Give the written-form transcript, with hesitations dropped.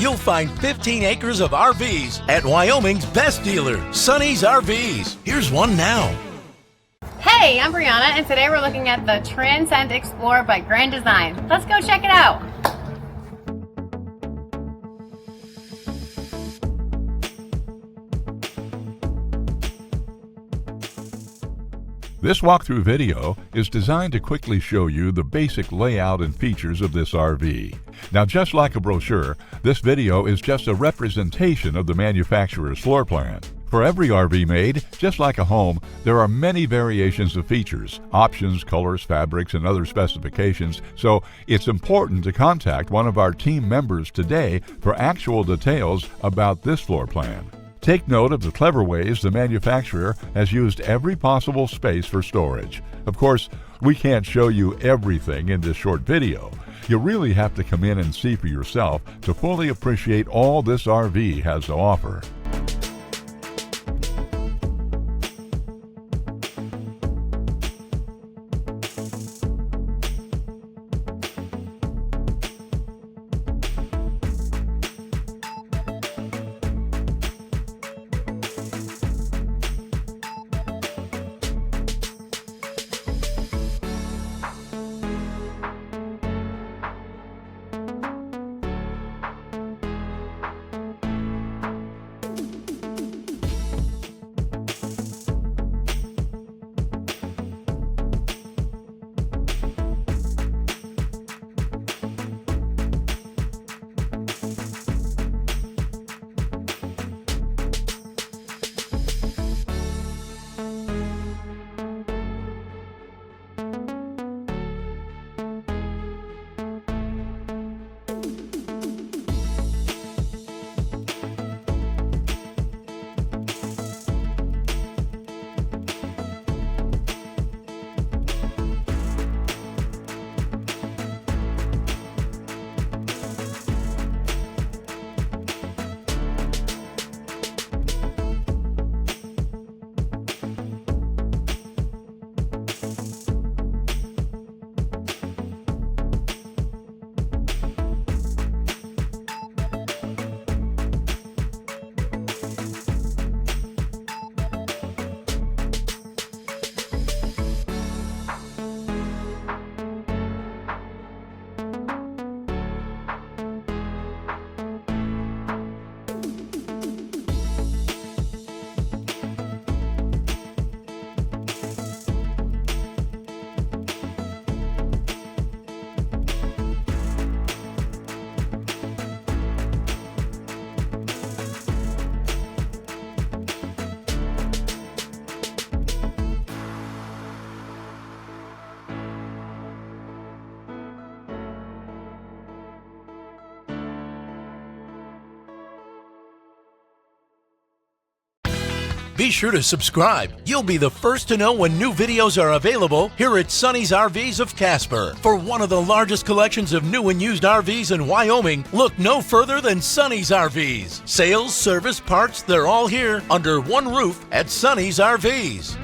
you'll find 15 acres of RVs at Wyoming's best dealer, Sonny's RVs. Here's one now. Hey, I'm Brianna, and today we're looking at the Transcend Xplor by Grand Design. Let's go check it out. This walkthrough video is designed to quickly show you the basic layout and features of this RV. Now, just like a brochure, this video is just a representation of the manufacturer's floor plan. For every RV made, just like a home, there are many variations of features, options, colors, fabrics, and other specifications, so it's important to contact one of our team members today for actual details about this floor plan. Take note of the clever ways the manufacturer has used every possible space for storage. Of course, we can't show you everything in this short video. You really have to come in and see for yourself to fully appreciate all this RV has to offer. Be sure to subscribe. You'll be the first to know when new videos are available here at Sonny's RVs of Casper. For one of the largest collections of new and used RVs in Wyoming, look no further than Sonny's RVs. Sales, service, parts, they're all here under one roof at Sonny's RVs.